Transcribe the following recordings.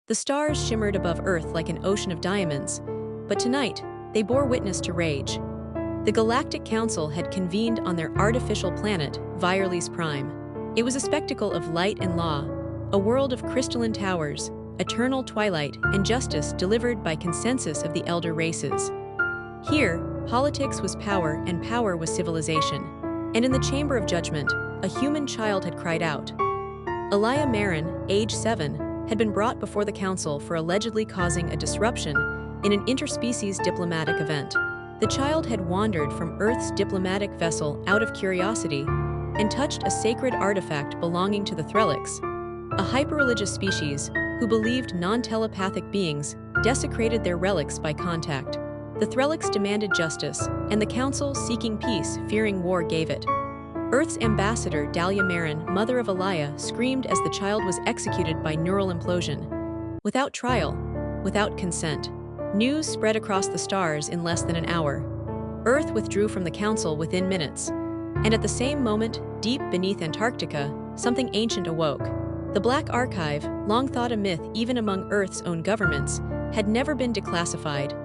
The stars shimmered above Earth like an ocean of diamonds, but tonight, they bore witness to rage. The Galactic Council had convened on their artificial planet, Virales Prime. It was a spectacle of light and law, a world of crystalline towers, eternal twilight, and justice delivered by consensus of the elder races. Here, politics was power and power was civilization. And in the chamber of judgment, a human child had cried out. Elia Marin, age 7, had been brought before the council for allegedly causing a disruption in an interspecies diplomatic event. The child had wandered from Earth's diplomatic vessel out of curiosity and touched a sacred artifact belonging to the Threlix, a hyper-religious species who believed non-telepathic beings desecrated their relics by contact. The Threlix demanded justice, and the council, seeking peace, fearing war, gave it. Earth's ambassador, Dahlia Marin, mother of Elia, screamed as the child was executed by neural implosion. Without trial, without consent, news spread across the stars in less than an hour. Earth withdrew from the council within minutes. And at the same moment, deep beneath Antarctica, something ancient awoke. The Black Archive, long thought a myth even among Earth's own governments, had never been declassified.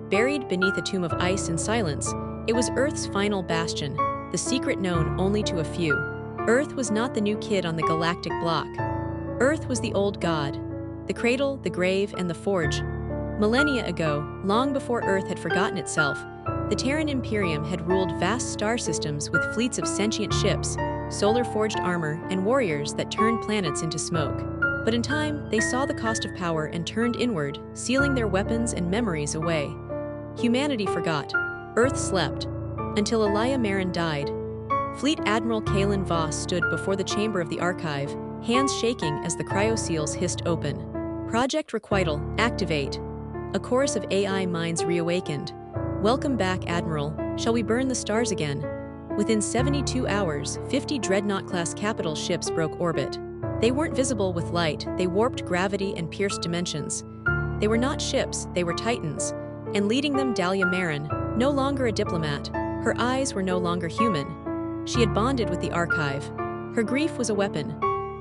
Buried beneath a tomb of ice and silence, it was Earth's final bastion, the secret known only to a few. Earth was not the new kid on the galactic block. Earth was the old god, the cradle, the grave, and the forge. Millennia ago, long before Earth had forgotten itself, the Terran Imperium had ruled vast star systems with fleets of sentient ships, solar-forged armor, and warriors that turned planets into smoke. But in time, they saw the cost of power and turned inward, sealing their weapons and memories away. Humanity forgot. Earth slept. Until Elia Marin died. Fleet Admiral Kalen Voss stood before the chamber of the archive, hands shaking as the cryoseals hissed open. Project Requital, activate. A chorus of AI minds reawakened. Welcome back, Admiral. Shall we burn the stars again? Within 72 hours, 50 Dreadnought-class capital ships broke orbit. They weren't visible with light, they warped gravity and pierced dimensions. They were not ships, they were titans. And leading them, Dahlia Marin, no longer a diplomat. Her eyes were no longer human. She had bonded with the archive. Her grief was a weapon.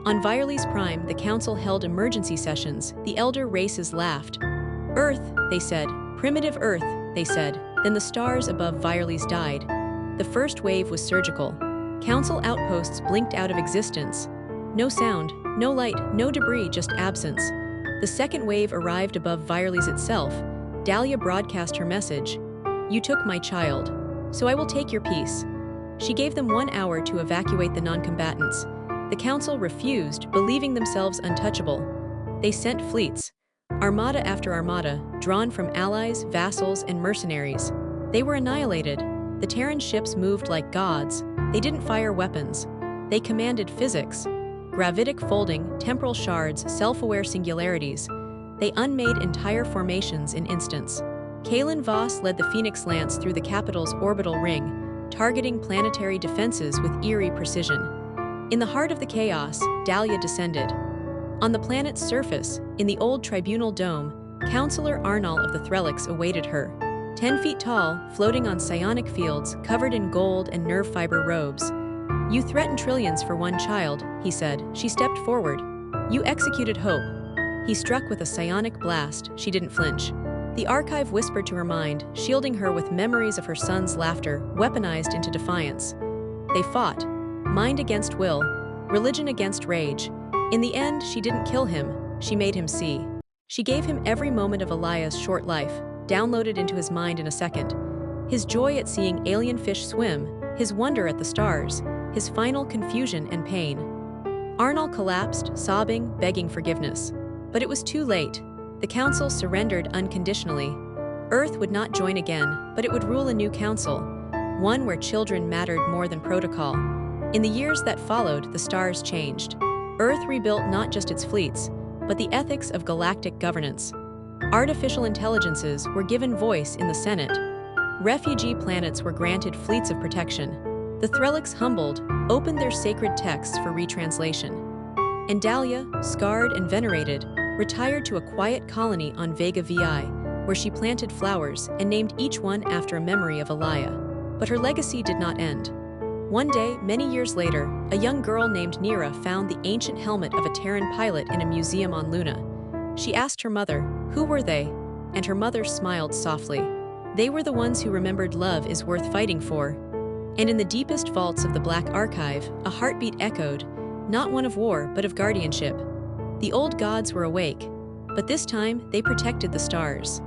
On Virales Prime, the council held emergency sessions. The elder races laughed. Earth, they said. Primitive Earth, they said. Then the stars above Virales died. The first wave was surgical. Council outposts blinked out of existence. No sound, no light, no debris, just absence. The second wave arrived above Virales itself. Dahlia broadcast her message. You took my child, so I will take your peace. She gave them 1 hour to evacuate the non-combatants. The council refused, believing themselves untouchable. They sent fleets, armada after armada, drawn from allies, vassals, and mercenaries. They were annihilated. The Terran ships moved like gods. They didn't fire weapons. They commanded physics. Gravitic folding, temporal shards, self-aware singularities. They unmade entire formations in instants. Kalen Voss led the Phoenix Lance through the capital's orbital ring, targeting planetary defenses with eerie precision. In the heart of the chaos, Dahlia descended. On the planet's surface, in the old tribunal dome, Counselor Arnal of the Threlix awaited her. 10 feet tall, floating on psionic fields, covered in gold and nerve fiber robes. You threatened trillions for one child, he said. She stepped forward. You executed hope. He struck with a psionic blast. She didn't flinch. The archive whispered to her mind, shielding her with memories of her son's laughter, weaponized into defiance. They fought. Mind against will. Religion against rage. In the end, she didn't kill him. She made him see. She gave him every moment of Elia's short life, downloaded into his mind in a second. His joy at seeing alien fish swim, his wonder at the stars, his final confusion and pain. Arnal collapsed, sobbing, begging forgiveness. But it was too late. The council surrendered unconditionally. Earth would not join again, but it would rule a new council, one where children mattered more than protocol. In the years that followed, the stars changed. Earth rebuilt not just its fleets, but the ethics of galactic governance. Artificial intelligences were given voice in the Senate. Refugee planets were granted fleets of protection. The Threlix, humbled, opened their sacred texts for retranslation. And Dahlia, scarred and venerated, retired to a quiet colony on Vega VI, where she planted flowers and named each one after a memory of Elia. But her legacy did not end. One day, many years later, a young girl named Nira found the ancient helmet of a Terran pilot in a museum on Luna. She asked her mother, who were they? And her mother smiled softly. They were the ones who remembered love is worth fighting for. And in the deepest vaults of the Black Archive, a heartbeat echoed, not one of war, but of guardianship. The old gods were awake, but this time they protected the stars.